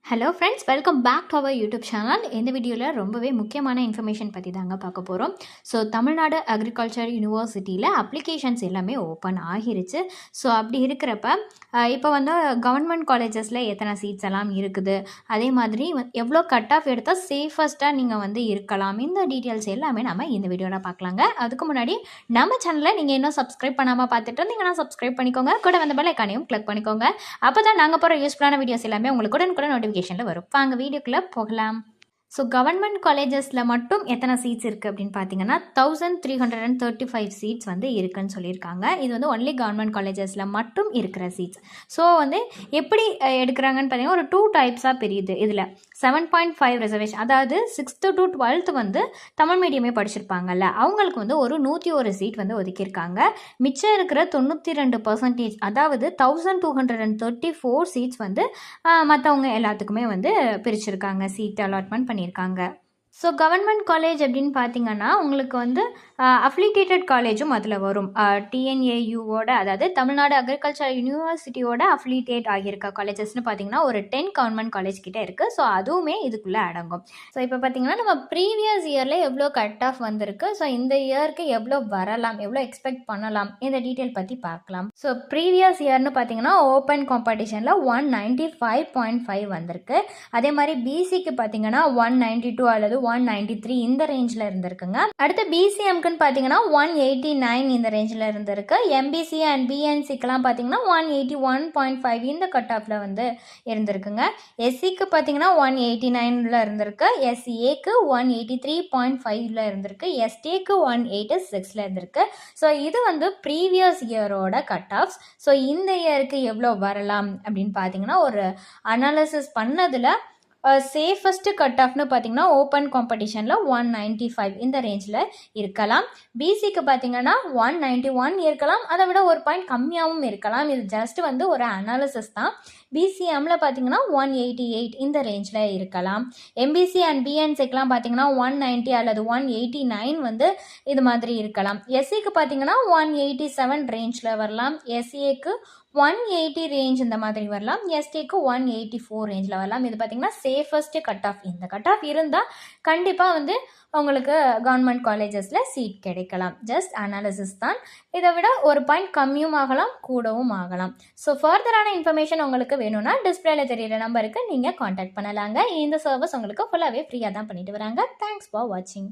Hello friends, welcome back to our YouTube channel. இந்த வீடியோவில் ரொம்பவே முக்கியமான இன்ஃபர்மேஷன் பற்றி தாங்க பார்க்க போகிறோம். ஸோ தமிழ்நாடு அக்ரிகல்ச்சர் யூனிவர்சிட்டியில் அப்ளிகேஷன்ஸ் எல்லாமே ஓப்பன் ஆகிருச்சு. ஸோ அப்படி இருக்கிறப்ப இப்போ வந்து கவர்மெண்ட் காலேஜஸில் எத்தனை சீட்ஸ் எல்லாம் இருக்குது, அதே மாதிரி எவ்வளோ கட் ஆஃப் எடுத்தால் சேஃபஸ்ட்டாக நீங்கள் வந்து இருக்கலாம், இந்த டீட்டெயில்ஸ் எல்லாமே நம்ம இந்த வீடியோவில் பார்க்கலாங்க. அதுக்கு முன்னாடி நம்ம சேனலில் நீங்கள் இன்னும் சப்ஸ்கிரைப் பண்ணாமல் பார்த்துட்டு இருந்தீங்கன்னா சப்ஸ்கிரைப் பண்ணிக்கோங்க, கூட வந்து பெல் ஐகானையும் கிளிக் பண்ணிக்கோங்க. அப்போ தான் நாங்கள் போகிற யூஸ்ஃபுல்லான வீடியோஸ் எல்லாமே உங்களுக்கு உடனுக்குடன் நோட்டிஃபிகேஷனில் வரும். வாங்க வீடியோக்குள்ளே போகலாம். ஸோ கவர்மெண்ட் காலேஜஸில் மட்டும் எத்தனை சீட்ஸ் இருக்குது அப்படின்னு பார்த்தீங்கன்னா 1335 சீட்ஸ் வந்து இருக்குன்னு சொல்லியிருக்காங்க. இது வந்து ஒன்லி கவர்மெண்ட் காலேஜஸில் மட்டும் இருக்கிற சீட்ஸ். ஸோ வந்து எப்படி எடுக்கிறாங்கன்னு பார்த்தீங்கன்னா ஒரு 2 டைப்ஸாக பிரியுது. இதில் 7.5 ரிசர்வேஷன், அதாவது 6th to 12th வந்து தமிழ் மீடியமே படிச்சிருப்பாங்கல்ல, அவங்களுக்கு வந்து ஒரு 101 சீட் வந்து ஒதுக்கியிருக்காங்க. மிச்சம் இருக்கிற 92%, அதாவது 1234 சீட்ஸ் வந்து மற்றவங்க எல்லாத்துக்குமே வந்து பிரிச்சிருக்காங்க, சீட் அலாட்மெண்ட் பண்ணியிருக்காங்க. ஸோ கவர்மெண்ட் காலேஜ் அப்படின்னு பார்த்தீங்கன்னா உங்களுக்கு வந்து அஃபிலியேட்டட் காலேஜும் அதில் வரும். டிஎன்ஏயூவோட, அதாவது தமிழ்நாடு அக்ரிகல்ச்சர் யூனிவர்சிட்டியோட அஃபிலியேட் ஆகியிருக்க காலேஜஸ்னு பார்த்தீங்கன்னா ஒரு 10 கவர்மெண்ட் காலேஜ் கிட்டே இருக்குது. ஸோ அதுவுமே இதுக்குள்ளே அடங்கும். ஸோ இப்போ பார்த்தீங்கன்னா நம்ம ப்ரீவியஸ் இயரில் எவ்வளோ கட் ஆஃப் வந்திருக்கு, ஸோ இந்த இயருக்கு எவ்வளோ வரலாம், எவ்வளோ எக்ஸ்பெக்ட் பண்ணலாம், இந்த டீட்டெயில் பற்றி பார்க்கலாம். ஸோ ப்ரீவியஸ் இயர்னு பார்த்தீங்கன்னா ஓப்பன் காம்படிஷனில் 195.5 வந்திருக்கு. அதே மாதிரி பிசிக்கு பார்த்தீங்கன்னா 192 அல்லது 193 இந்த ரேஞ்சில் இருந்திருக்குங்க. அடுத்து பிசிஎம்க்குன்னு பார்த்தீங்கன்னா 189 இந்த ரேஞ்சில் இருந்திருக்கு. எம்பிசி அண்ட் பிஎன்சிக்கெலாம் பார்த்தீங்கன்னா 181.5 இந்த கட் ஆஃபில் வந்து இருந்திருக்குங்க. எஸ்சிக்கு பார்த்தீங்கன்னா 189 இருந்திருக்கு. எஸ்சிஏக்கு 183.5 இருந்திருக்கு. எஸ்டிக்கு 186 இருந்திருக்கு. ஸோ இது வந்து ப்ரீவியஸ் இயரோட கட் ஆஃப்ஸ். ஸோ இந்த இயருக்கு எவ்வளோ வரலாம் அப்படின்னு பார்த்தீங்கன்னா ஒரு அனாலிசிஸ் பண்ணதில் சேஃபஸ்ட் கட் ஆஃப்னு பார்த்தீங்கன்னா ஓப்பன் காம்படிஷனில் 195 இந்த ரேஞ்சில் இருக்கலாம். பிசிக்கு பார்த்தீங்கன்னா 191 இருக்கலாம், அதை விட ஒரு பாயிண்ட் கம்மியாகவும் இருக்கலாம். இது ஜஸ்ட் வந்து ஒரு அனாலிசிஸ் தான். பிசிஎம்மில் பார்த்தீங்கன்னா 188 இந்த ரேஞ்சில் இருக்கலாம். எம்பிசி அண்ட் பிஎன்சிக்கெலாம் பார்த்தீங்கன்னா 190 அல்லது 189 வந்து இது மாதிரி இருக்கலாம். எஸ்சிக்கு பார்த்தீங்கன்னா 187 ரேஞ்சில் வரலாம். எஸ்சிஏக்கு 180 ரேஞ்ச் இந்த மாதிரி வரலாம். எஸ்டிக்கு 184 ரேஞ்சில் வரலாம். இது பார்த்தீங்கன்னா சேஃபஸ்ட் கட் ஆஃப். இந்த கட் ஆஃப் இருந்தால் கண்டிப்பாக வந்து உங்களுக்கு கவர்மெண்ட் காலேஜஸில் சீட் கிடைக்கலாம். ஜஸ்ட் அனாலிசிஸ் தான். இதை விட ஒரு பாயிண்ட் கம்மியும் ஆகலாம், கூடவும் ஆகலாம். ஸோ ஃபர்தரான இன்ஃபர்மேஷன் உங்களுக்கு வேணும்னா டிஸ்பிளேல தெரியிற நம்பருக்கு நீங்கள் காண்டாக்ட் பண்ணலாங்க. இந்த சர்வீஸ் உங்களுக்கு ஃபுல்லாகவே ஃப்ரீயாக தான் பண்ணிட்டு வராங்க. தேங்க்ஸ் ஃபார் வாட்சிங்.